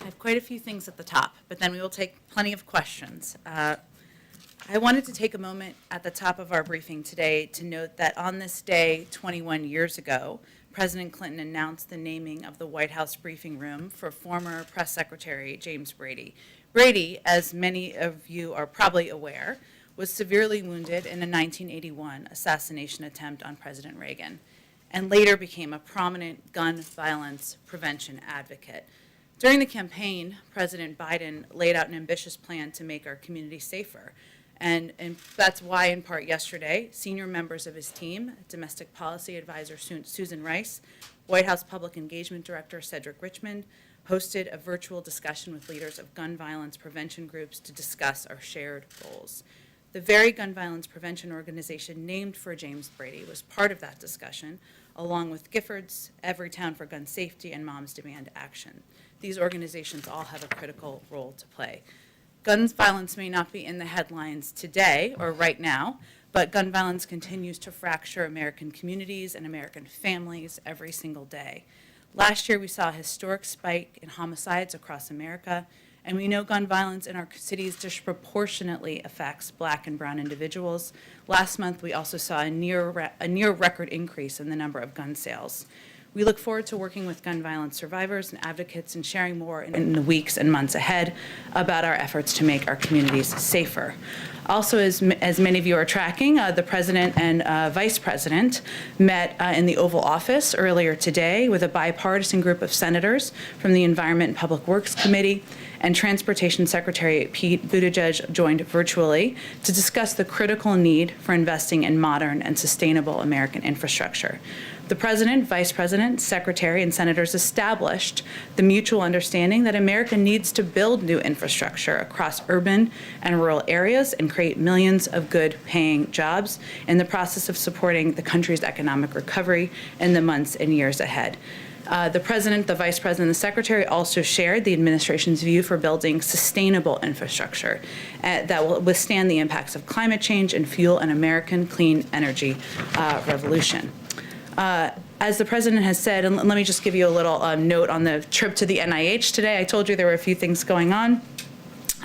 I have quite a few things at the top, but then we will take plenty of questions. I wanted to take a moment at the top of our briefing today to note that on this day 21 years ago, President Clinton announced the naming of the White House briefing room for former Press Secretary James Brady. Brady, as many of you are probably aware, was severely wounded in a 1981 assassination attempt on President Reagan, and later became a prominent gun violence prevention advocate. During the campaign, President Biden laid out an ambitious plan to make our community safer. And that's why, in part yesterday, senior members of his team, Domestic Policy Advisor Susan Rice, White House Public Engagement Director Cedric Richmond, hosted a virtual discussion with leaders of gun violence prevention groups to discuss our shared goals. The very gun violence prevention organization named for James Brady was part of that discussion, along with Giffords, Everytown for Gun Safety, and Moms Demand Action. These organizations all have a critical role to play. Gun violence may not be in the headlines today or right now, but gun violence continues to fracture American communities and American families every single day. Last year, we saw a historic spike in homicides across America, and we know gun violence in our cities disproportionately affects Black and brown individuals. Last month, we also saw a near record increase in the number of gun sales. We look forward to working with gun violence survivors and advocates and sharing more in the weeks and months ahead about our efforts to make our communities safer. Also, as many of you are tracking, the President and Vice President met in the Oval Office earlier today with a bipartisan group of senators from the Environment and Public Works Committee, and Transportation Secretary Pete Buttigieg joined virtually to discuss the critical need for investing in modern and sustainable American infrastructure. The President, Vice President, Secretary, and Senators established the mutual understanding that America needs to build new infrastructure across urban and rural areas and create millions of good-paying jobs in the process of supporting the country's economic recovery in the months and years ahead. The President, the Vice President, and the Secretary also shared the administration's view for building sustainable infrastructure that will withstand the impacts of climate change and fuel an American clean energy revolution. As the President has said, and let me just give you a little note on the trip to the NIH today. I told you there were a few things going on.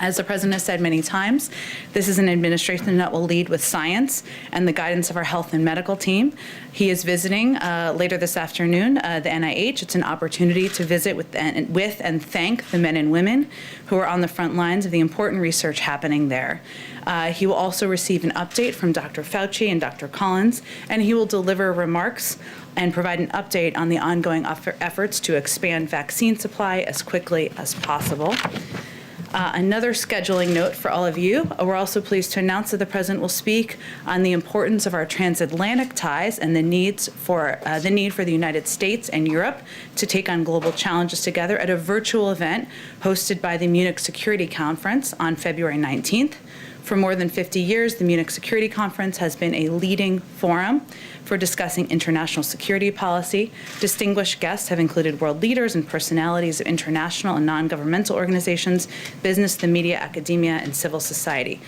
As the President has said many times, this is an administration that will lead with science and the guidance of our health and medical team. He is visiting later this afternoon the NIH. It's an opportunity to visit with and thank the men and women who are on the front lines of the important research happening there. He will also receive an update from Dr. Fauci and Dr. Collins, and he will deliver remarks and provide an update on the ongoing efforts to expand vaccine supply as quickly as possible. Another scheduling note for all of you, we're also pleased to announce that the President will speak on the importance of our transatlantic ties and the need for the United States and Europe to take on global challenges together at a virtual event hosted by the Munich Security Conference on February 19th. For more than 50 years, the Munich Security Conference has been a leading forum for discussing international security policy. Distinguished guests have included world leaders and personalities of international and non-governmental organizations, business, the media, academia, and civil society.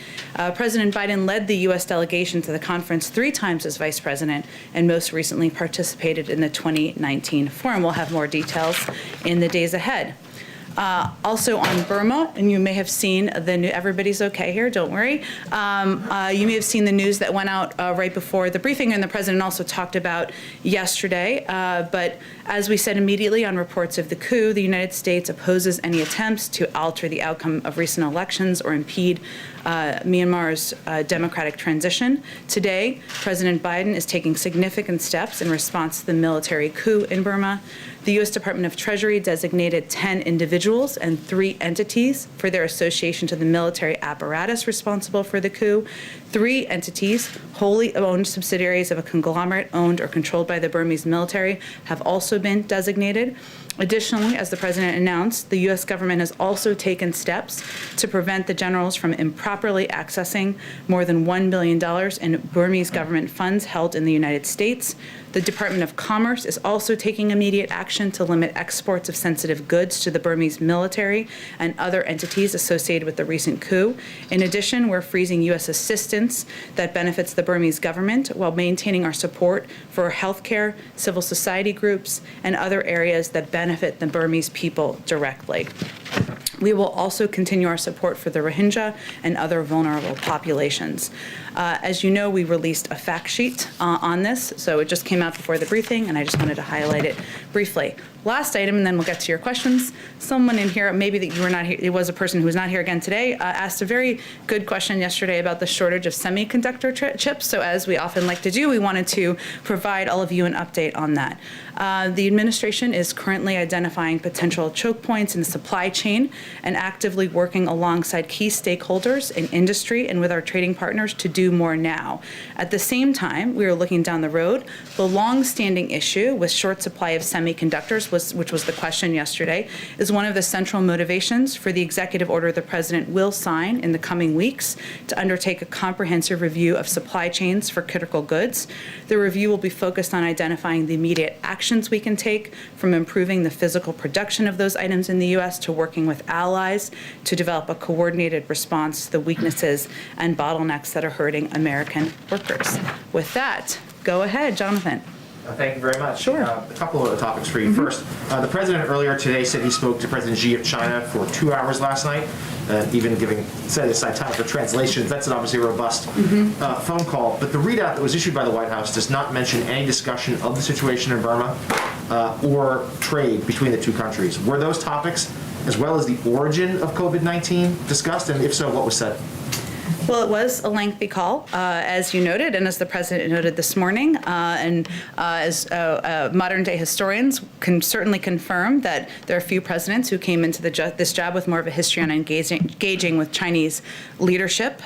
President Biden led the U.S. delegation to the conference 3 times as Vice President, and most recently participated in the 2019 forum. We'll have more details in the days ahead. Also on Burma, and you may have seen the new, everybody's okay here, don't worry. You may have seen the news that went out right before the briefing, and the President also talked about yesterday. But as we said immediately on reports of the coup, the United States opposes any attempts to alter the outcome of recent elections or impede Myanmar's democratic transition. Today, President Biden is taking significant steps in response to the military coup in Burma. The U.S. Department of Treasury designated 10 individuals and 3 entities for their association to the military apparatus responsible for the coup. 3 entities, wholly owned subsidiaries of a conglomerate owned or controlled by the Burmese military, have also been designated. Additionally, as the President announced, the U.S. government has also taken steps to prevent the generals from improperly accessing more than $1 billion in Burmese government funds held in the United States. The Department of Commerce is also taking immediate action to limit exports of sensitive goods to the Burmese military and other entities associated with the recent coup. In addition, we're freezing U.S. assistance that benefits the Burmese government while maintaining our support for healthcare, civil society groups, and other areas that benefit the Burmese people directly. We will also continue our support for the Rohingya and other vulnerable populations. As you know, we released a fact sheet on this, so it just came out before the briefing, and I just wanted to highlight it briefly. Last item, and then we'll get to your questions. Someone in here, maybe that you were not here, it was a person who was not here again today, asked a very good question yesterday about the shortage of semiconductor chips. So as we often like to do, we wanted to provide all of you an update on that. The administration is currently identifying potential choke points in the supply chain and actively working alongside key stakeholders in industry and with our trading partners to do more now. At the same time, we are looking down the road. The long-standing issue with short supply of semiconductors, which was the question yesterday, is one of the central motivations for the executive order the President will sign in the coming weeks to undertake a comprehensive review of supply chains for critical goods. The review will be focused on identifying the immediate actions we can take, from improving the physical production of those items in the U.S. to working with allies to develop a coordinated response to the weaknesses and bottlenecks that are hurting American workers. With that, go ahead, Jonathan. Thank you very much. Sure. A couple of topics for you. First, the President earlier today said he spoke to President Xi of China for 2 hours last night, even setting aside time for translations. That's an obviously robust phone call. But the readout that was issued by the White House does not mention any discussion of the situation in Burma or trade between the two countries. Were those topics, as well as the origin of COVID-19, discussed? And if so, what was said? Well, it was a lengthy call, as you noted, and as the President noted this morning, and as modern-day historians can certainly confirm that there are few presidents who came into this job with more of a history on engaging with Chinese leadership.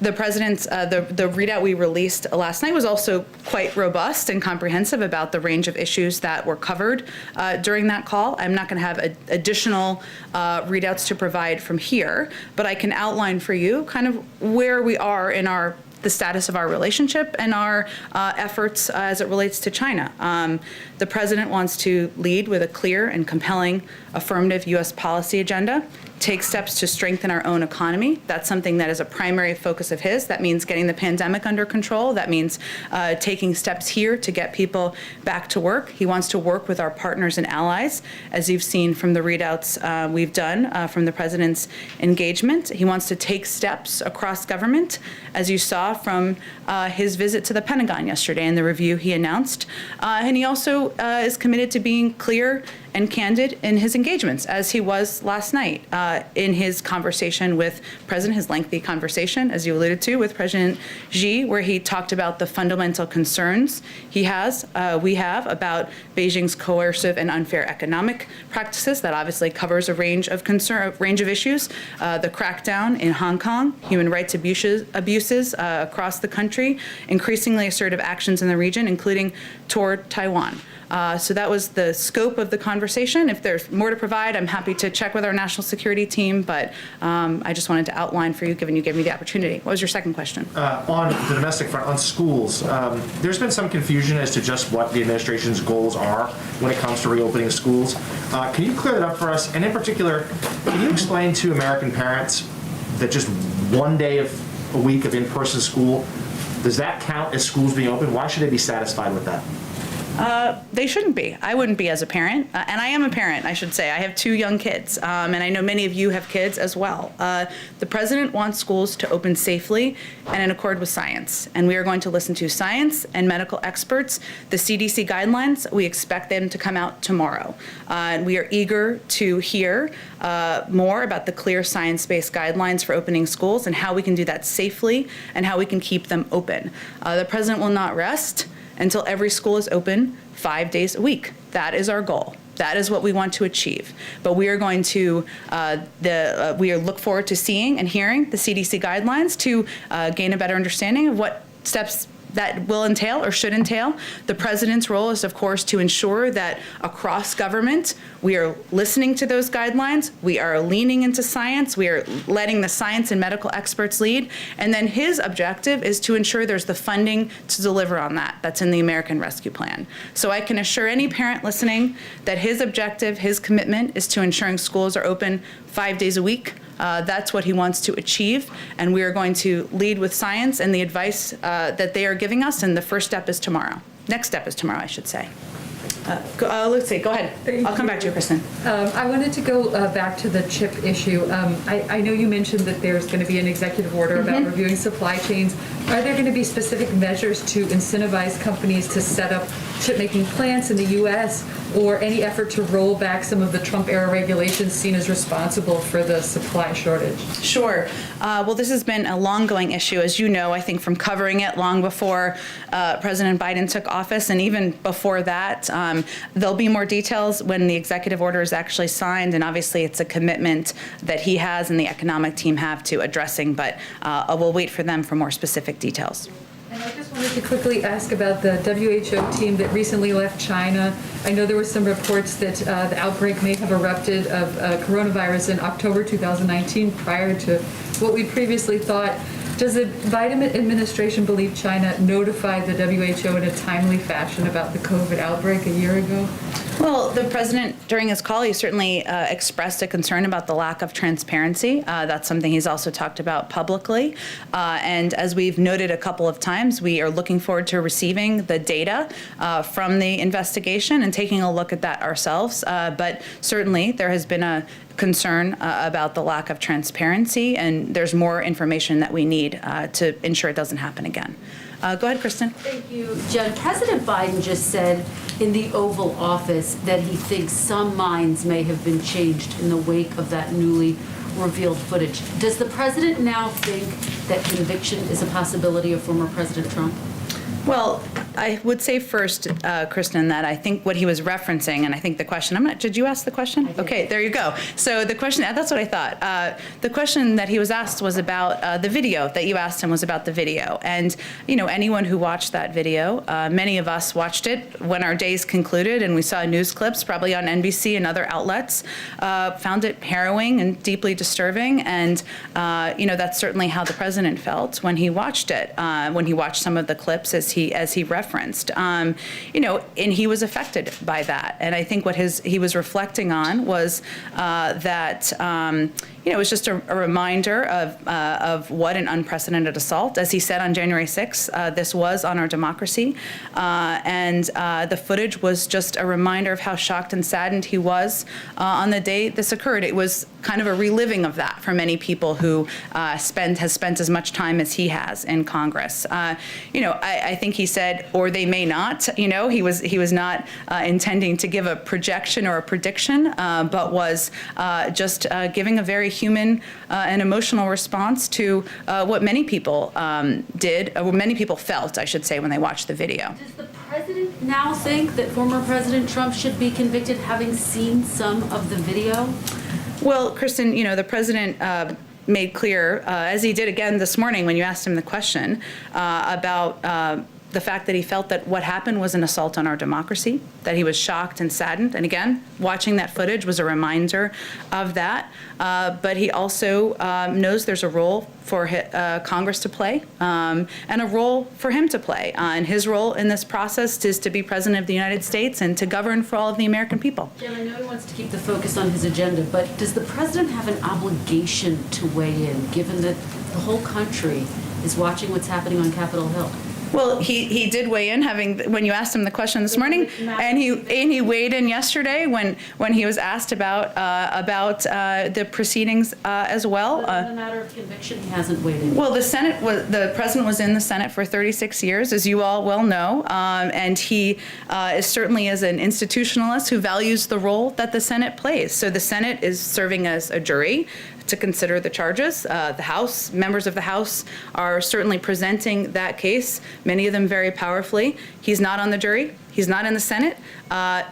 The President's, the readout we released last night was also quite robust and comprehensive about the range of issues that were covered during that call. I'm not going to have additional readouts to provide from here, but I can outline for you kind of where we are in the status of our relationship and our efforts as it relates to China. The President wants to lead with a clear and compelling affirmative U.S. policy agenda, take steps to strengthen our own economy. That's something that is a primary focus of his. That means getting the pandemic under control. That means taking steps here to get people back to work. He wants to work with our partners and allies, as you've seen from the readouts we've done from the President's engagement. He wants to take steps across government, as you saw from his visit to the Pentagon yesterday and the review he announced. And he also is committed to being clear and candid in his engagements, as he was last night in his conversation with his lengthy conversation, as you alluded to, with President Xi, where he talked about the fundamental concerns we have about Beijing's coercive and unfair economic practices. That obviously covers a range of issues, the crackdown in Hong Kong, human rights abuses across the country, increasingly assertive actions in the region, including toward Taiwan. So that was the scope of the conversation. If there's more to provide, I'm happy to check with our national security team, but I just wanted to outline for you, given you gave me the opportunity. What was your second question? On the domestic front, on schools, there's been some confusion as to just what the administration's goals are when it comes to reopening schools. Can you clear that up for us? And in particular, can you explain to American parents that just 1 day of a week of in-person school, does that count as schools being open? Why should they be satisfied with that? They shouldn't be. I wouldn't be as a parent. And I am a parent, I should say. I have 2 young kids, and I know many of you have kids as well. The President wants schools to open safely and in accord with science. And we are going to listen to science and medical experts. The CDC guidelines, we expect them to come out tomorrow. And we are eager to hear more about the clear science-based guidelines for opening schools and how we can do that safely and how we can keep them open. The President will not rest until every school is open 5 days a week. That is our goal. That is what we want to achieve. But we are going to look forward to seeing and hearing the CDC guidelines to gain a better understanding of what steps that will entail or should entail. The President's role is, of course, to ensure that across government, we are listening to those guidelines, we are leaning into science, we are letting the science and medical experts lead, and then his objective is to ensure there's the funding to deliver on that. That's in the American Rescue Plan. So I can assure any parent listening that his objective, his commitment is to ensuring schools are open 5 days a week. That's what he wants to achieve, and we are going to lead with science and the advice that they are giving us, and the first step is tomorrow. Next step is tomorrow, I should say. Let's see, go ahead. I'll come back to you, Kristen. I wanted to go back to the chip issue. I know you mentioned that there's going to be an executive order about reviewing supply chains. Are there going to be specific measures to incentivize companies to set up chip-making plants in the U.S. or any effort to roll back some of the Trump-era regulations seen as responsible for the supply shortage? Sure. Well, this has been a long-going issue, as you know, I think from covering it long before President Biden took office, and even before that. There'll be more details when the executive order is actually signed, and obviously it's a commitment that he has and the economic team have to addressing, but we'll wait for them for more specific details. And I just wanted to quickly ask about the WHO team that recently left China. I know there were some reports that the outbreak may have erupted of coronavirus in October 2019 prior to what we previously thought. Does the Biden administration believe China notified the WHO in a timely fashion about the COVID outbreak a year ago? Well, the president, during his call, he certainly expressed a concern about the lack of transparency. That's something he's also talked about publicly. And as we've noted a couple of times, we are looking forward to receiving the data from the investigation and taking a look at that ourselves. But certainly there has been a concern about the lack of transparency, and there's more information that we need to ensure it doesn't happen again. Go ahead, Kristen. Thank you, Jen. President Biden just said in the Oval Office that he thinks some minds may have been changed in the wake of that newly revealed footage. Does the president now think that conviction is a possibility of former President Trump? Well, I would say first, Kristen, that I think what he was referencing, and I think the question, did you ask the question? Okay, there you go. So the question, that's what I thought. The question that he was asked was about the video, that you asked him was about the video. And, you know, anyone who watched that video, many of us watched it when our days concluded and we saw news clips, probably on NBC and other outlets, found it harrowing and deeply disturbing. And, you know, that's certainly how the president felt when he watched it, when he watched some of the clips as he referenced, you know, and he was affected by that. And I think what he was reflecting on was that, you know, it was just a reminder of what an unprecedented assault, as he said on January 6th, this was on our democracy. And the footage was just a reminder of how shocked and saddened he was on the day this occurred. It was kind of a reliving of that for many people who has spent as much time as he has in Congress. You know, I think he said, or they may not. You know, he was not intending to give a projection or a prediction, but was just giving a very human and emotional response to what many people did, or what many people felt, I should say, when they watched the video. Does the president now think that former President Trump should be convicted, having seen some of the video? Well, Kristen, you know, the president made clear, as he did again this morning when you asked him the question, about the fact that he felt that what happened was an assault on our democracy, that he was shocked and saddened. And again, watching that footage was a reminder of that. But he also knows there's a role for Congress to play and a role for him to play. And his role in this process is to be president of the United States and to govern for all of the American people. Jim, I know he wants to keep the focus on his agenda, but does the president have an obligation to weigh in, given that the whole country is watching what's happening on Capitol Hill? Well, he did weigh in, when you asked him the question this morning, and he weighed in yesterday when he was asked about the proceedings as well. But in the matter of conviction, he hasn't weighed in. Well, the president was in the Senate for 36 years, as you all well know, and he is certainly as an institutionalist who values the role that the Senate plays. So the Senate is serving as a jury to consider the charges. The House, members of the House are certainly presenting that case, many of them very powerfully. He's not on the jury. He's not in the Senate.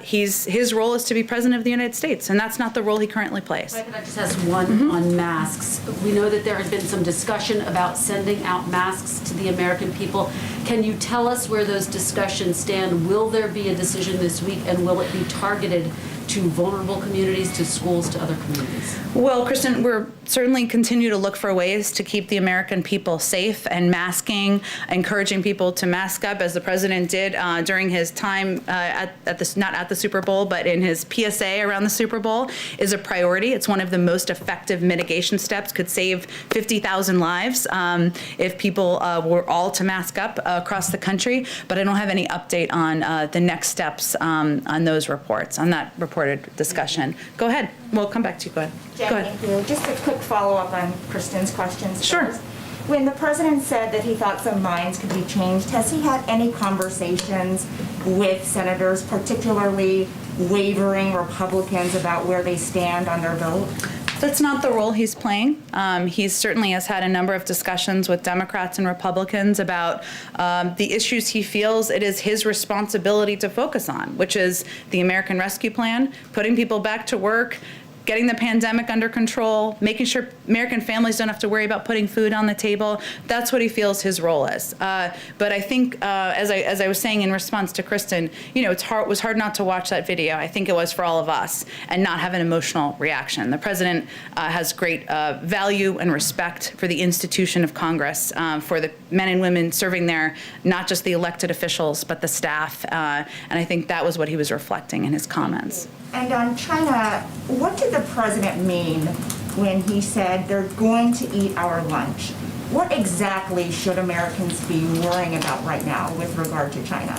His role is to be president of the United States, and that's not the role he currently plays. Could I just ask one on masks? We know that there has been some discussion about sending out masks to the American people. Can you tell us where those discussions stand? Will there be a decision this week, and will it be targeted to vulnerable communities, to schools, to other communities? Well, Kristen, we're certainly continue to look for ways to keep the American people safe, and masking, encouraging people to mask up, as the president did during his time not at the Super Bowl, but in his PSA around the Super Bowl, is a priority. It's one of the most effective mitigation steps, could save 50,000 lives if people were all to mask up across the country. But I don't have any update on the next steps on those reports, on that reported discussion. Go ahead. We'll come back to you. Go ahead. Jen, Go ahead. thank you. Just a quick follow-up on Kristen's questions. Sure. First. When the president said that he thought some minds could be changed, has he had any conversations with senators, particularly wavering Republicans, about where they stand on their vote? That's not the role he's playing. He certainly has had a number of discussions with Democrats and Republicans about the issues he feels it is his responsibility to focus on, which is the American Rescue Plan, putting people back to work, getting the pandemic under control, making sure American families don't have to worry about putting food on the table. That's what he feels his role is. But I think, as I was saying in response to Kristen, it was hard not to watch that video. I think it was for all of us, and not have an emotional reaction. The president has great value and respect for the institution of Congress, for the men and women serving there, not just the elected officials, but the staff. And I think that was what he was reflecting in his comments. And on China, what did the president mean when he said they're going to eat our lunch? What exactly should Americans be worrying about right now with regard to China?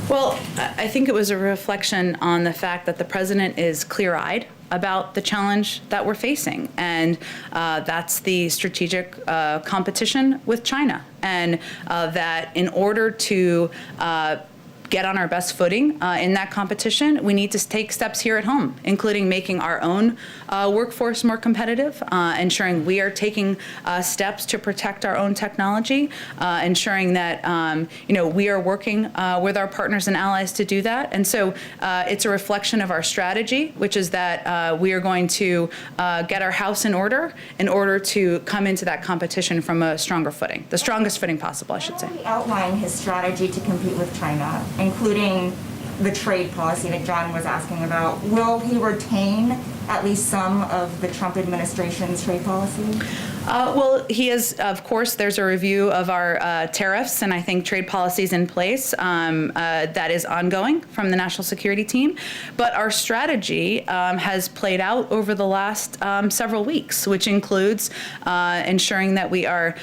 Well, I think it was a reflection on the fact that the president is clear-eyed about the challenge that we're facing, and that's the strategic competition with China, and that in order to get on our best footing in that competition, we need to take steps here at home, including making our own workforce more competitive, ensuring we are taking steps to protect our own technology, ensuring that we are working with our partners and allies to do that. And so it's a reflection of our strategy, which is that we are going to get our house in order to come into that competition from a stronger footing, the strongest footing possible, I should say. He outlined his strategy to compete with China, including the trade policy that John was asking about. Will he retain at least some of the Trump administration's trade policy? Well, he is, of course, there's a review of our tariffs and I think trade policies in place that is ongoing from the national security team. But our strategy has played out over the last several weeks, which includes ensuring that we are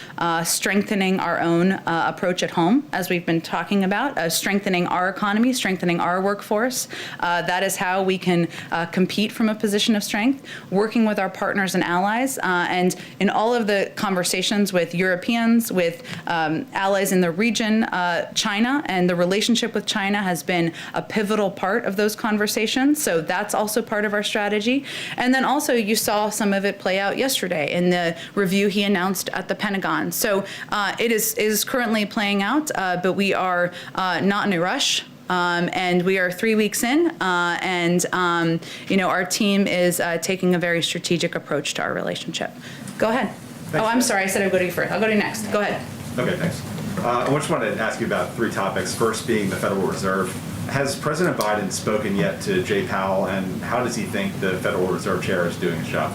strengthening our own approach at home, as we've been talking about, strengthening our economy, strengthening our workforce. That is how we can compete from a position of strength, working with our partners and allies, and in all of the conversations with Europeans, with allies in the region, China, and the relationship with China has been a pivotal part of those conversations. So that's also part of our strategy. And then also you saw some of it play out yesterday in the review he announced at the Pentagon. So it is currently playing out, but we are not in a rush. And we are 3 weeks in, and our team is taking a very strategic approach to our relationship. Go ahead. Thanks. Oh, I'm sorry. I said I'd go to you first. I'll go to you next. Go ahead. Okay, thanks. I just wanted to ask you about three topics. First being the Federal Reserve. Has President Biden spoken yet to Jay Powell, and how does he think the Federal Reserve Chair is doing his job?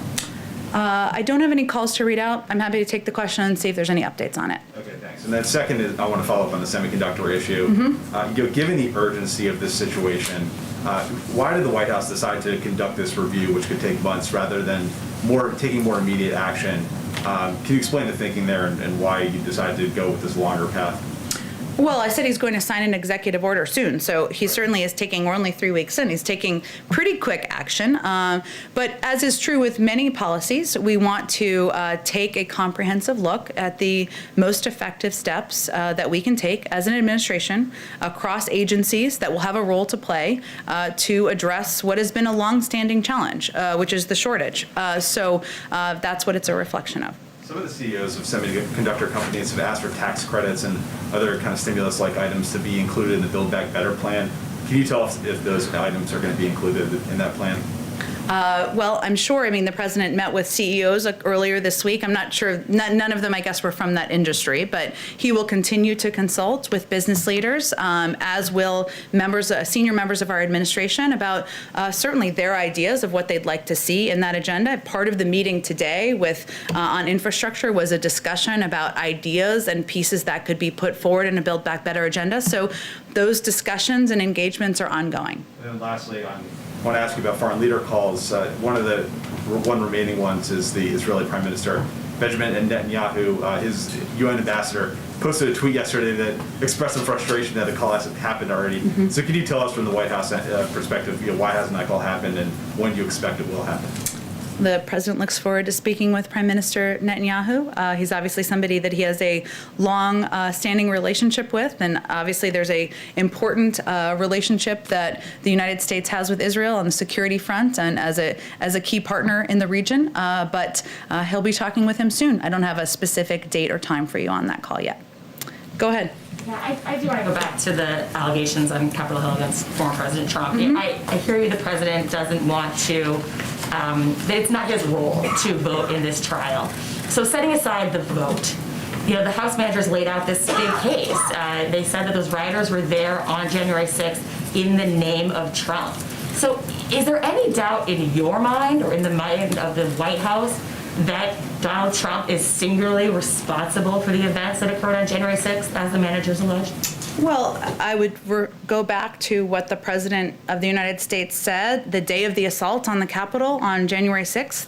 I don't have any calls to read out. I'm happy to take the question and see if there's any updates on it. Okay, thanks. And then second is, I want to follow up on the semiconductor issue. Given the urgency of this situation, why did the White House decide to conduct this review, which could take months, rather than taking more immediate action? Can you explain the thinking there and why you decided to go with this longer path? Well, I said he's going to sign an executive order soon, so he certainly is taking, we're only 3 weeks in, he's taking pretty quick action. But as is true with many policies, we want to take a comprehensive look at the most effective steps that we can take as an administration across agencies that will have a role to play to address what has been a long-standing challenge, which is the shortage. So that's what it's a reflection of. Some of the CEOs of semiconductor companies have asked for tax credits and other kind of stimulus-like items to be included in the Build Back Better plan. Can you tell us if those items are going to be included in that plan? Well, I'm sure, I mean, the president met with CEOs earlier this week. I'm not sure, none of them, I guess, were from that industry, but he will continue to consult with business leaders, as will senior members of our administration about certainly their ideas of what they'd like to see in that agenda. Part of the meeting today on infrastructure was a discussion about ideas and pieces that could be put forward in a Build Back Better agenda. So those discussions and engagements are ongoing. And then lastly, I want to ask you about foreign leader calls. One remaining ones is the Israeli Prime Minister Benjamin Netanyahu. His UN ambassador posted a tweet yesterday that expressed some frustration that the call hasn't happened already. Mm-hmm. So can you tell us from the White House perspective, why hasn't that call happened and when do you expect it will happen? The president looks forward to speaking with Prime Minister Netanyahu. He's obviously somebody that he has a long-standing relationship with, and obviously there's a important relationship that the United States has with Israel on the security front and as a key partner in the region. But he'll be talking with him soon. I don't have a specific date or time for you on that call yet. Go ahead. Yeah, I do want to go back to the allegations on Capitol Hill against former President Trump. Mm-hmm. I hear you, the president doesn't want to, it's not his role to vote in this trial. So setting aside the vote, the House managers laid out this big case. They said that those rioters were there on January 6th in the name of Trump. So is there any doubt in your mind or in the mind of the White House that Donald Trump is singularly responsible for the events that occurred on January 6th, as the managers alleged? Well, I would go back to what the President of the United States said the day of the assault on the Capitol on January 6th,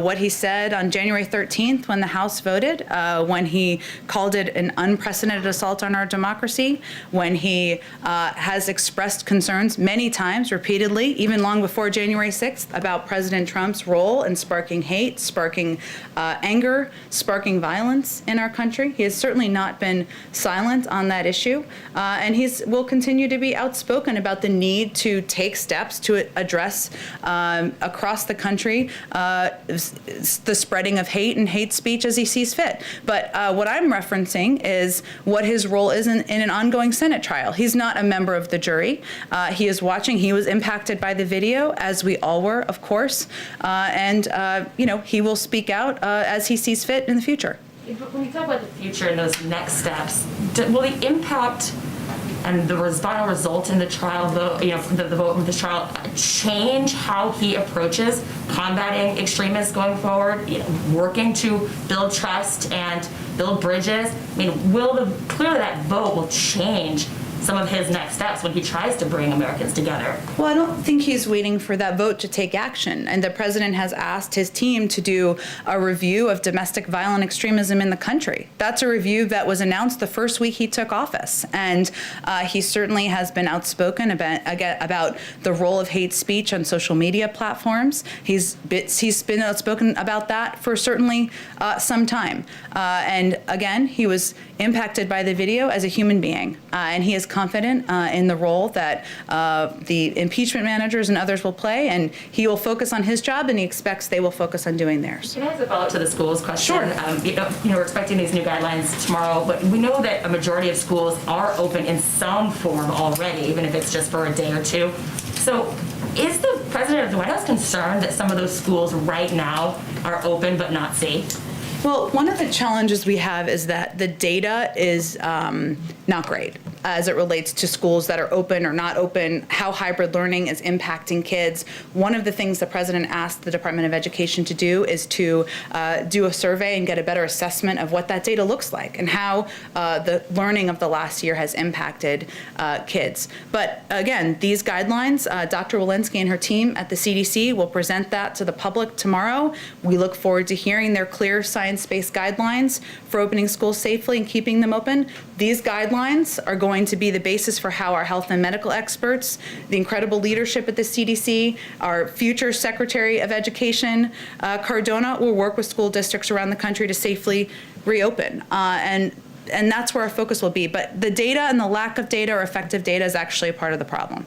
what he said on January 13th when the House voted, when he called it an unprecedented assault on our democracy, when he has expressed concerns many times, repeatedly, even long before January 6th, about President Trump's role in sparking hate, sparking anger, sparking violence in our country. He has certainly not been silent on that issue. And will continue to be outspoken about the need to take steps to address across the country the spreading of hate and hate speech as he sees fit. But what I'm referencing is what his role is in an ongoing Senate trial. He's not a member of the jury. He is watching. He was impacted by the video, as we all were, of course. And he will speak out as he sees fit in the future. But when you talk about the future and those next steps, will the impact and the final result in the trial, the vote of the trial, change how he approaches combating extremists going forward, working to build trust and build bridges? I mean, clearly that vote will change some of his next steps when he tries to bring Americans together. Well, I don't think he's waiting for that vote to take action. And the president has asked his team to do a review of domestic violent extremism in the country. That's a review that was announced the first week he took office. And he certainly has been outspoken about the role of hate speech on social media platforms. He's been outspoken about that for certainly some time. And again, he was impacted by the video as a human being. And he is confident in the role that the impeachment managers and others will play, and he will focus on his job, and he expects they will focus on doing theirs. Can I ask a follow-up to the schools question? Sure. We're expecting these new guidelines tomorrow, but we know that a majority of schools are open in some form already, even if it's just for a day or two. So is the president of the White House concerned that some of those schools right now are open but not safe? Well, one of the challenges we have is that the data is not great as it relates to schools that are open or not open, how hybrid learning is impacting kids. One of the things the president asked the Department of Education to do is to do a survey and get a better assessment of what that data looks like and how the learning of the last year has impacted kids. But again, these guidelines, Dr. Walensky and her team at the CDC will present that to the public tomorrow. We look forward to hearing their clear science-based guidelines for opening schools safely and keeping them open. These guidelines are going to be the basis for how our health and medical experts, the incredible leadership at the CDC, our future Secretary of Education, Cardona, will work with school districts around the country to safely reopen. And that's where our focus will be. But the data and the lack of data or effective data is actually a part of the problem.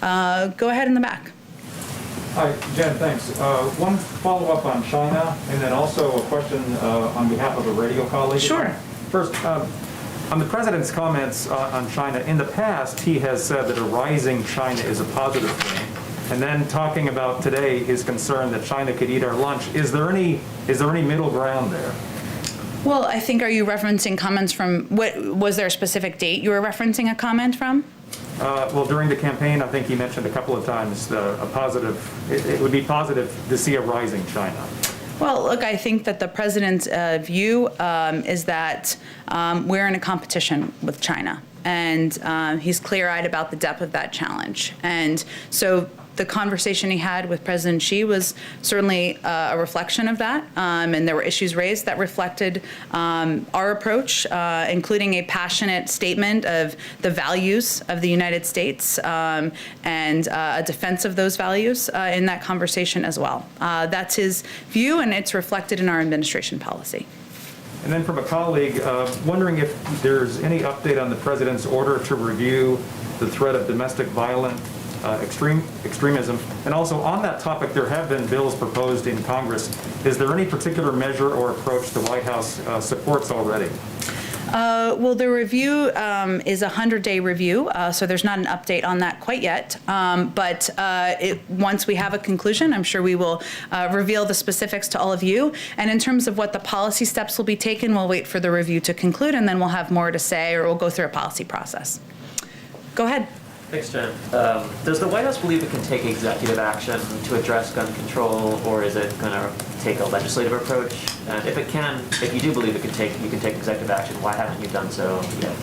Go ahead in the back. Hi, Jen, thanks. One follow-up on China, and then also a question on behalf of a radio colleague. Sure. First, on the president's comments on China, in the past, he has said that a rising China is a positive thing. And then talking about today his concern that China could eat our lunch. Is there any middle ground there? Well, I think, are you referencing comments from, was there a specific date you were referencing a comment from? Well, during the campaign, I think he mentioned a couple of times it would be positive to see a rising China. Well, look, I think that the president's view is that we're in a competition with China, and he's clear-eyed about the depth of that challenge. And so the conversation he had with President Xi was certainly a reflection of that, and there were issues raised that reflected our approach, including a passionate statement of the values of the United States and a defense of those values in that conversation as well. That's his view, and it's reflected in our administration policy. And then from a colleague, wondering if there's any update on the president's order to review the threat of domestic violence, extremism. And also on that topic, there have been bills proposed in Congress. Is there any particular measure or approach the White House supports already? Well, the review is a 100-day review, so there's not an update on that quite yet. But once we have a conclusion, I'm sure we will reveal the specifics to all of you. And in terms of what the policy steps will be taken, we'll wait for the review to conclude, and then we'll have more to say, or we'll go through a policy process. Go ahead. Thanks, Jen. Does the White House believe it can take executive action to address gun control, or is it going to take a legislative approach? And if you do believe you can take executive action, why haven't you done so yet?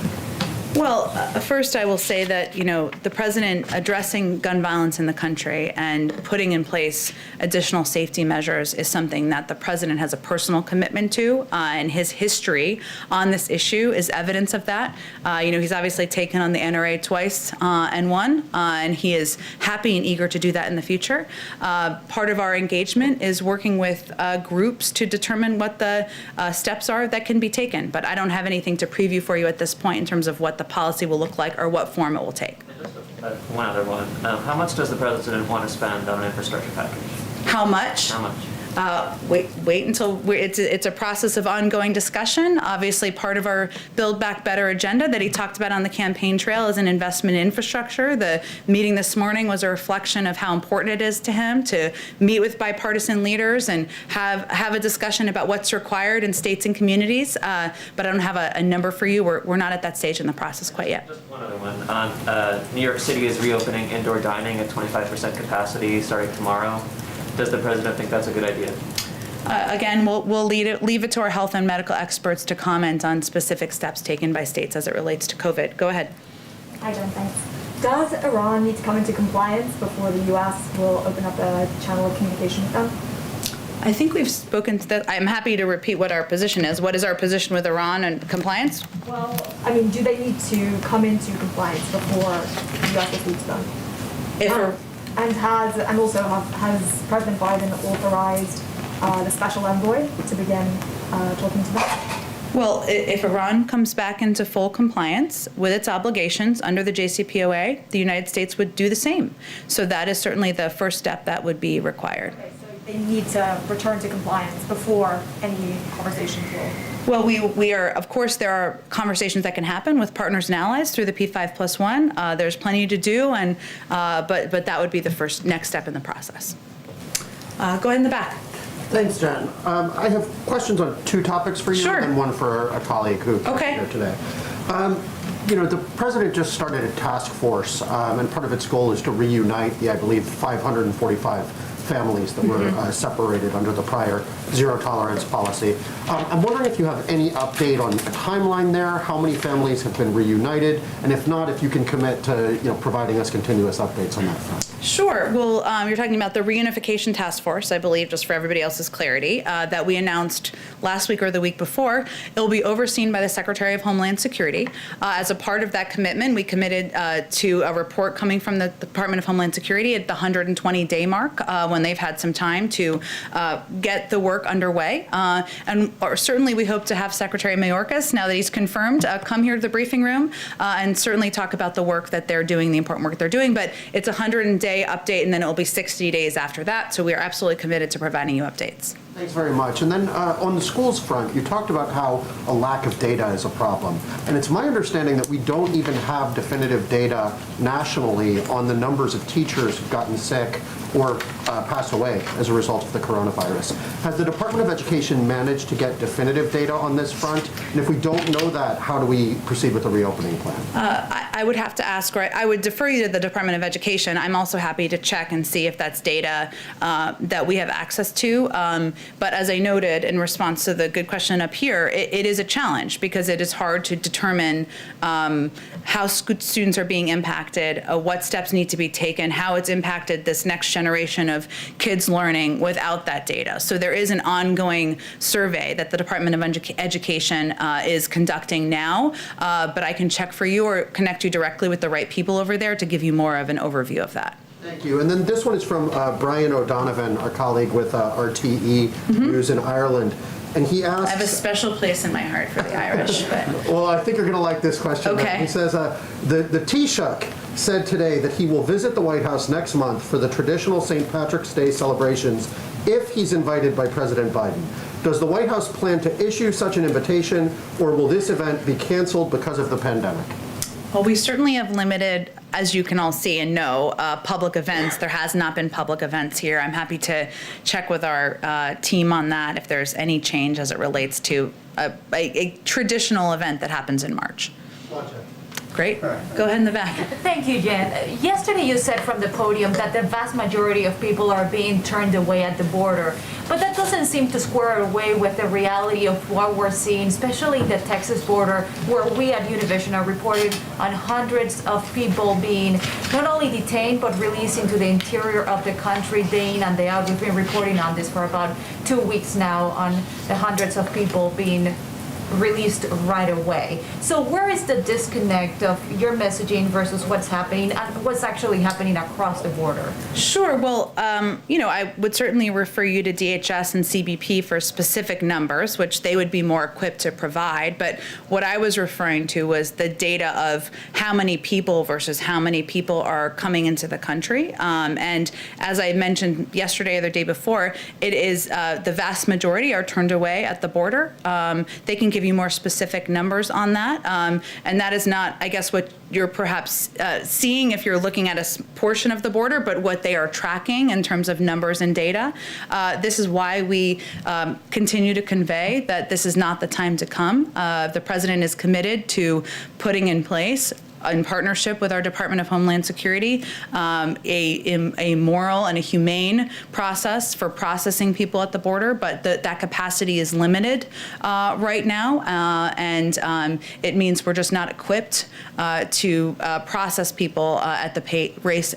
Well, first I will say that, the president addressing gun violence in the country and putting in place additional safety measures is something that the president has a personal commitment to, and his history on this issue is evidence of that. He's obviously taken on the NRA twice and won, and he is happy and eager to do that in the future. Part of our engagement is working with groups to determine what the steps are that can be taken, but I don't have anything to preview for you at this point in terms of what the policy will look like or what form it will take. One other one. How much does the president want to spend on an infrastructure package? How much? How much? Wait until it's a process of ongoing discussion. Obviously, part of our Build Back Better agenda that he talked about on the campaign trail is an investment in infrastructure. The meeting this morning was a reflection of how important it is to him to meet with bipartisan leaders and have a discussion about what's required in states and communities. But I don't have a number for you. We're not at that stage in the process quite yet. Just one other one. New York City is reopening indoor dining at 25% capacity starting tomorrow. Does the president think that's a good idea? Again, we'll leave it to our health and medical experts to comment on specific steps taken by states as it relates to COVID. Go ahead. Hi, Jen, thanks. Does Iran need to come into compliance before the U.S. will open up a channel of communication with them? I think we've spoken to that. I'm happy to repeat what our position is. What is our position with Iran and compliance? Well, do they need to come into compliance before the U.S. will speak to them? Has President Biden authorized the special envoy to begin talking to them? Well, if Iran comes back into full compliance with its obligations under the JCPOA, the United States would do the same. So that is certainly the first step that would be required. Okay, so they need to return to compliance before any conversations will... Well, we are, of course, there are conversations that can happen with partners and allies through the P5+1. There's plenty to do, and but that would be the next step in the process. Go ahead in the back. Thanks, Jen. I have questions on two topics for you, Sure. and one for a colleague who can't be here today. The president just started a task force, and part of its goal is to reunite the, I believe, 545 families that were separated under the prior zero-tolerance policy. I'm wondering if you have any update on a timeline there, how many families have been reunited, and if not, if you can commit to providing us continuous updates on that front. Sure. Well, you're talking about the reunification task force, I believe, just for everybody else's clarity, that we announced last week or the week before. It will be overseen by the Secretary of Homeland Security. As a part of that commitment, we committed to a report coming from the Department of Homeland Security at the 120-day mark when they've had some time to get the work underway. And certainly we hope to have Secretary Mayorkas, now that he's confirmed, come here to the briefing room and certainly talk about the work that they're doing, the important work they're doing. But it's a 100-day update, and then it will be 60 days after that. So we are absolutely committed to providing you updates. Thanks very much. And then on the schools front, you talked about how a lack of data is a problem. And it's my understanding that we don't even have definitive data nationally on the numbers of teachers who've gotten sick or passed away as a result of the coronavirus. Has the Department of Education managed to get definitive data on this front? And if we don't know that, how do we proceed with the reopening plan? I would have to ask, or I would defer you to the Department of Education. I'm also happy to check and see if that's data that we have access to. But as I noted in response to the good question up here, it is a challenge because it is hard to determine how students are being impacted, what steps need to be taken, how it's impacted this next generation of kids learning without that data. So there is an ongoing survey that the Department of Education is conducting now, but I can check for you or connect you directly with the right people over there to give you more of an overview of that. Thank you. And then this one is from Brian O'Donovan, our colleague with RTE News in Ireland. And he asks... I have a special place in my heart for the Irish. But. Well, I think you're going to like this question. Okay. He says, the Taoiseach said today that he will visit the White House next month for the traditional St. Patrick's Day celebrations if he's invited by President Biden. Does the White House plan to issue such an invitation, or will this event be canceled because of the pandemic? Well, we certainly have limited, as you can all see and know, public events. There has not been public events here. I'm happy to check with our team on that if there's any change as it relates to a traditional event that happens in March. Great. Go ahead in the back. Thank you, Jen. Yesterday you said from the podium that the vast majority of people are being turned away at the border, but that doesn't seem to square away with the reality of what we're seeing, especially the Texas border, where we at Univision are reporting on hundreds of people being not only detained, but released into the interior of the country day in and day out. We've been reporting on this for about 2 weeks now, on the hundreds of people being released right away. So where is the disconnect of your messaging versus what's happening and what's actually happening across the border? Sure. Well, I would certainly refer you to DHS and CBP for specific numbers, which they would be more equipped to provide. But what I was referring to was the data of how many people versus how many people are coming into the country. And as I mentioned yesterday or the day before, it is the vast majority are turned away at the border. They can give you more specific numbers on that. And that is not, I guess, what you're perhaps seeing if you're looking at a portion of the border, but what they are tracking in terms of numbers and data. This is why we continue to convey that this is not the time to come. The president is committed to putting in place, in partnership with our Department of Homeland Security, a moral and a humane process for processing people at the border, but that capacity is limited right now, and it means we're just not equipped to process people at the pace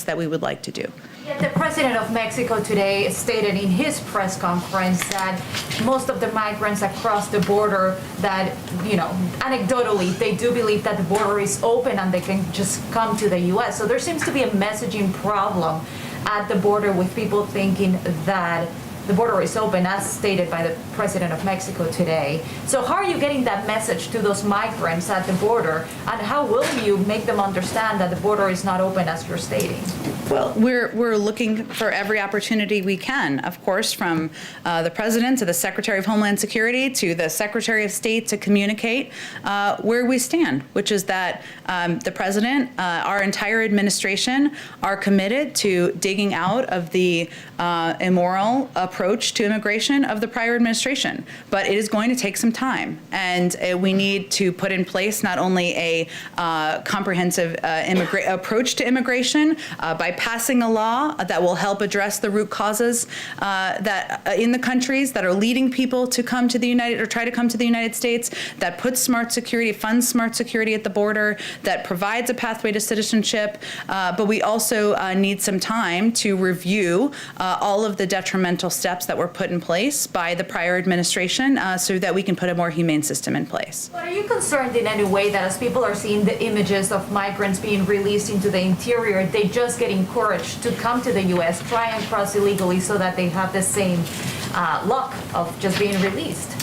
that we would like to do. Yet the president of Mexico today stated in his press conference that most of the migrants across the border that, anecdotally, they do believe that the border is open and they can just come to the U.S. So there seems to be a messaging problem at the border with people thinking that the border is open, as stated by the president of Mexico today. So how are you getting that message to those migrants at the border, and how will you make them understand that the border is not open as you're stating? Well, we're looking for every opportunity we can, of course, from the president to the Secretary of Homeland Security to the Secretary of State, to communicate where we stand, which is that the president, our entire administration, are committed to digging out of the immoral approach to immigration of the prior administration. But it is going to take some time, and we need to put in place not only a comprehensive approach to immigration by passing a law that will help address the root causes that in the countries that are leading people to come to the try to come to the United States, that puts smart security, funds smart security at the border, that provides a pathway to citizenship. But we also need some time to review all of the detrimental steps that were put in place by the prior administration so that we can put a more humane system in place. But are you concerned in any way that as people are seeing the images of migrants being released into the interior, they just get encouraged to come to the U.S., try and cross illegally so that they have the same luck of just being released?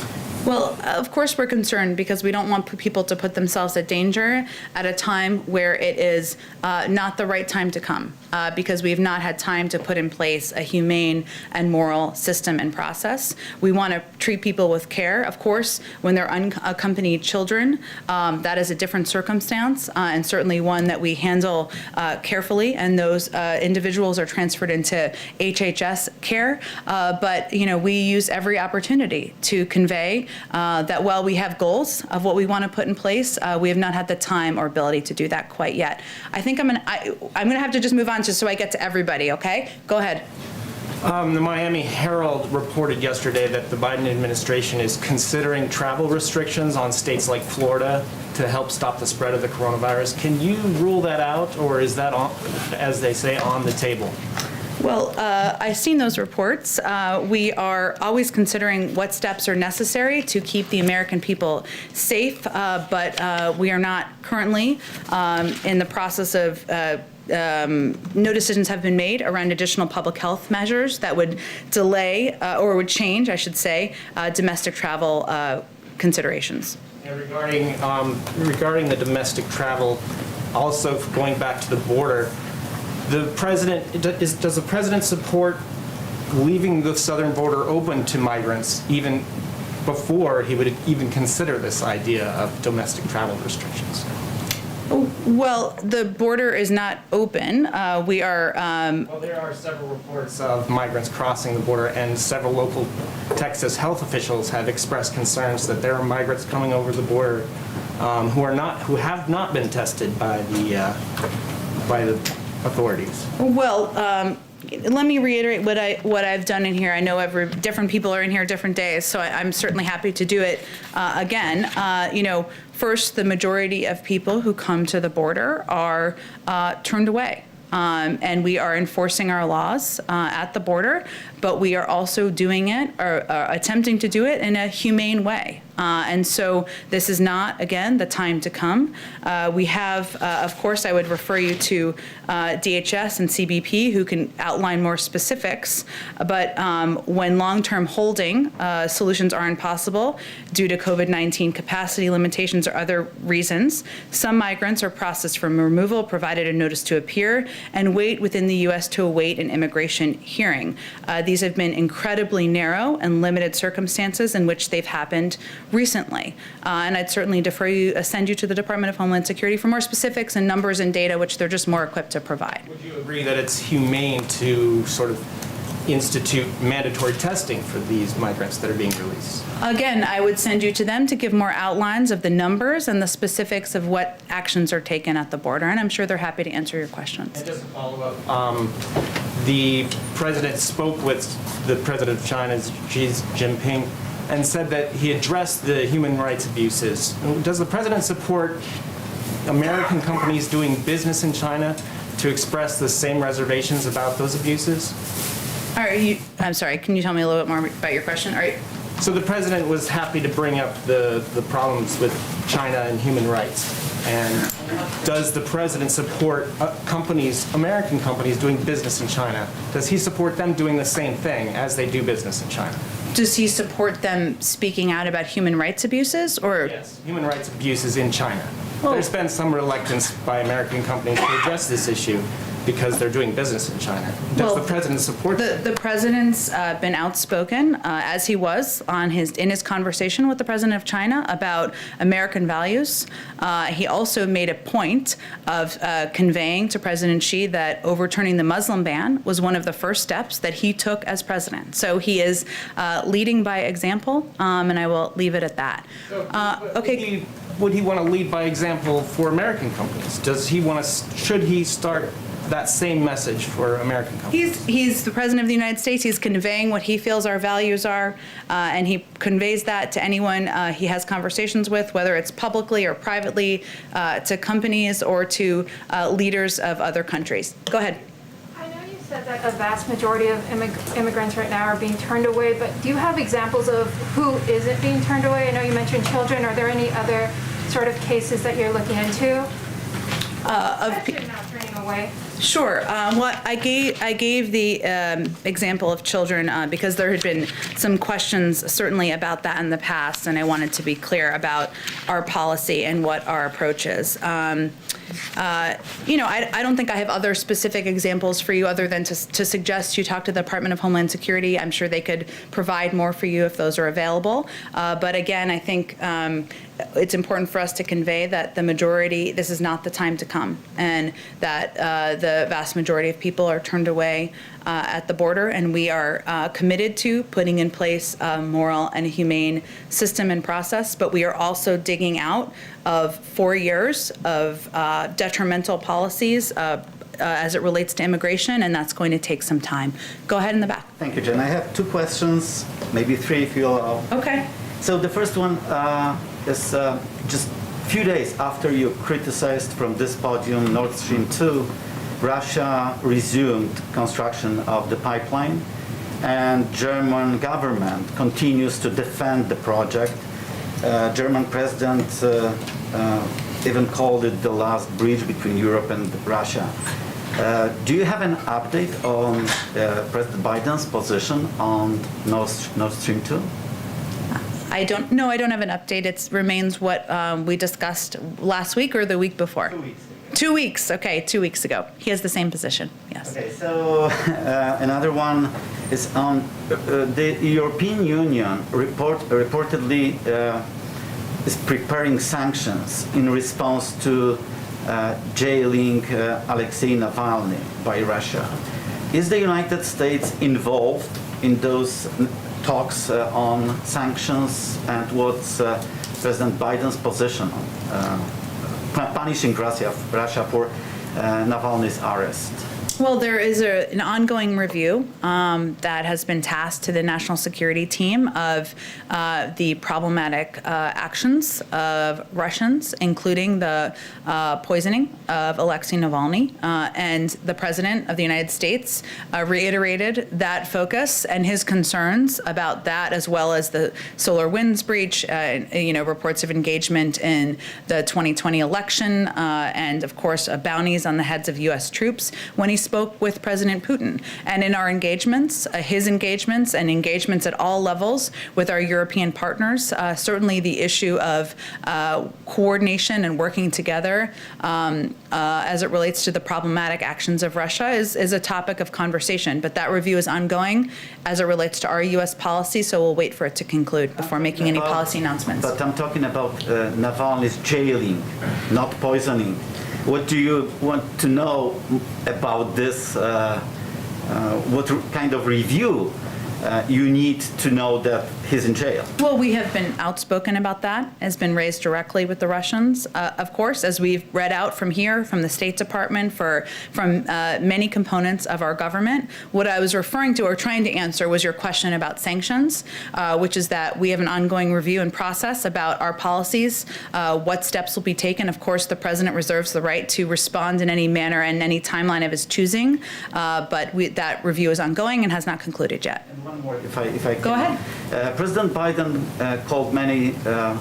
Well, of course, we're concerned because we don't want people to put themselves at danger at a time where it is not the right time to come, because we have not had time to put in place a humane and moral system and process. We want to treat people with care. Of course, when they're unaccompanied children, that is a different circumstance, and certainly one that we handle carefully, and those individuals are transferred into HHS care. But, we use every opportunity to convey that while we have goals of what we want to put in place, we have not had the time or ability to do that quite yet. I think I'm gonna have to just move on just so I get to everybody, okay? Go ahead. The Miami Herald reported yesterday that the Biden administration is considering travel restrictions on states like Florida to help stop the spread of the coronavirus. Can you rule that out, or is that, as they say, on the table? Well, I've seen those reports. We are always considering what steps are necessary to keep the American people safe, but we are not currently in the process of no decisions have been made around additional public health measures that would delay or would change, I should say, domestic travel considerations. And regarding the domestic travel, also going back to the border, does the president support leaving the southern border open to migrants even before he would even consider this idea of domestic travel restrictions? Well, the border is not open. We are. Well, there are several reports of migrants crossing the border, and several local Texas health officials have expressed concerns that there are migrants coming over the border who have not been tested by the authorities. Well, let me reiterate what I've done in here. I know different people are in here different days, so I'm certainly happy to do it again. First, the majority of people who come to the border are turned away. And we are enforcing our laws at the border, but we are also doing it or attempting to do it in a humane way. And so this is not, again, the time to come. We have, of course, I would refer you to DHS and CBP who can outline more specifics, but when long-term holding solutions are impossible due to COVID-19 capacity limitations or other reasons, some migrants are processed for removal, provided a notice to appear, and wait within the U.S. to await an immigration hearing. These have been incredibly narrow and limited circumstances in which they've happened recently. And I'd certainly send you to the Department of Homeland Security for more specifics and numbers and data, which they're just more equipped to provide. Would you agree that it's humane to sort of institute mandatory testing for these migrants that are being released? Again, I would send you to them to give more outlines of the numbers and the specifics of what actions are taken at the border, and I'm sure they're happy to answer your questions. And just to follow up, the president spoke with the president of China, Xi Jinping, and said that he addressed the human rights abuses. Does the president support American companies doing business in China to express the same reservations about those abuses? I'm sorry, can you tell me a little bit more about your question? All right. So the president was happy to bring up the problems with China and human rights. And does the president support American companies doing business in China? Does he support them doing the same thing as they do business in China? Does he support them speaking out about human rights abuses, or? Yes, human rights abuses in China. There's been some reluctance by American companies to address this issue because they're doing business in China. Does the president support that? The president's been outspoken, as he was in his conversation with the president of China about American values. He also made a point of conveying to President Xi that overturning the Muslim ban was one of the first steps that he took as president. So he is leading by example, and I will leave it at that. Okay. Would he want to lead by example for American companies? Should he start that same message for American companies? He's the president of the United States. He's conveying what he feels our values are, and he conveys that to anyone he has conversations with, whether it's publicly or privately, to companies or to leaders of other countries. Go ahead. I know you said that a vast majority of immigrants right now are being turned away, but do you have examples of who isn't being turned away? I know you mentioned children. Are there any other sort of cases that you're looking into? Sure. Well, I gave the example of children because there had been some questions certainly about that in the past, and I wanted to be clear about our policy and what our approach is. I don't think I have other specific examples for you other than to suggest you talk to the Department of Homeland Security. I'm sure they could provide more for you if those are available. But again, I think it's important for us to convey that the majority, this is not the time to come, and that the vast majority of people are turned away at the border, and we are committed to putting in place a moral and a humane system and process, but we are also digging out of 4 years of detrimental policies as it relates to immigration, and that's going to take some time. Go ahead in the back. Thank you, Jen. I have 2 questions, maybe 3 if you allow. Okay. So the first one is just a few days after you criticized from this podium Nord Stream 2, Russia resumed construction of the pipeline, and German government continues to defend the project. German president even called it the last bridge between Europe and Russia. Do you have an update on President Biden's position on Nord Stream 2? I don't have an update. It remains what we discussed last week or the week before? 2 weeks. 2 weeks, okay, 2 weeks ago. He has the same position, yes. Okay, so another one is on the European Union reportedly is preparing sanctions in response to jailing Alexei Navalny by Russia. Is the United States involved in those talks on sanctions, and what's President Biden's position on punishing Russia for Navalny's arrest? Well, there is an ongoing review that has been tasked to the national security team of the problematic actions of Russians, including the poisoning of Alexei Navalny. And the President of the United States reiterated that focus and his concerns about that, as well as the SolarWinds breach, reports of engagement in the 2020 election, and of course, bounties on the heads of U.S. troops when he spoke with President Putin. And in our engagements, his engagements and engagements at all levels with our European partners, certainly the issue of coordination and working together as it relates to the problematic actions of Russia is a topic of conversation. But that review is ongoing as it relates to our U.S. policy, so we'll wait for it to conclude before making any policy announcements. But I'm talking about Navalny's jailing, not poisoning. What do you want to know about this? What kind of review you need to know that he's in jail? Well, we have been outspoken about that. Has been raised directly with the Russians, of course, as we've read out from here, from the State Department, from many components of our government. What I was referring to or trying to answer was your question about sanctions, which is that we have an ongoing review and process about our policies, what steps will be taken. Of course, the President reserves the right to respond in any manner and any timeline of his choosing, but that review is ongoing and has not concluded yet. One more, if I can. Go ahead. President Biden called many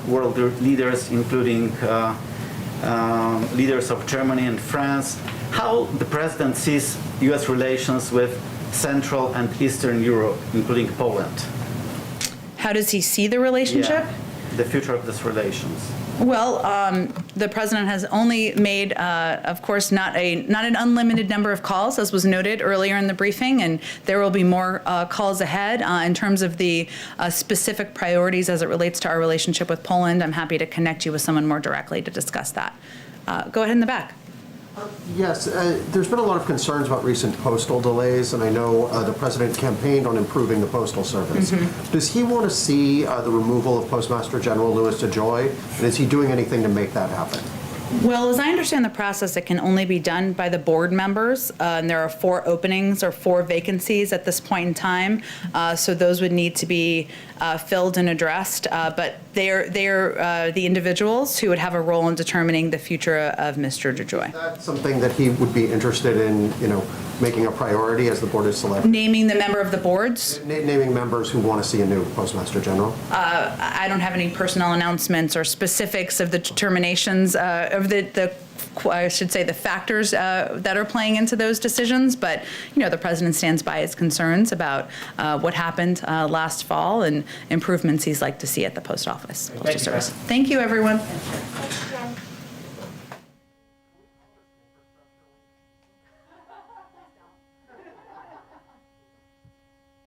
world leaders, including leaders of Germany and France. How the president sees U.S. relations with Central and Eastern Europe, including Poland? How does he see the relationship? Yeah, the future of these relations. Well, the president has only made, of course, not an unlimited number of calls, as was noted earlier in the briefing, and there will be more calls ahead in terms of the specific priorities as it relates to our relationship with Poland. I'm happy to connect you with someone more directly to discuss that. Go ahead in the back. Yes, there's been a lot of concerns about recent postal delays, and I know the president campaigned on improving the postal service. Does he want to see the removal of Postmaster General Louis DeJoy, and is he doing anything to make that happen? Well, as I understand the process, it can only be done by the board members, and there are 4 openings or 4 vacancies at this point in time, so those would need to be filled and addressed, but they're the individuals who would have a role in determining the future of Mr. DeJoy. Is that something that he would be interested in, making a priority as the board is selected? Naming the member of the boards? Naming members who want to see a new Postmaster General? I don't have any personnel announcements or specifics of the determinations of of I should say, the factors that are playing into those decisions, but, the president stands by his concerns about what happened last fall and improvements he's like to see at the post office. Postal Service. Thank you, everyone.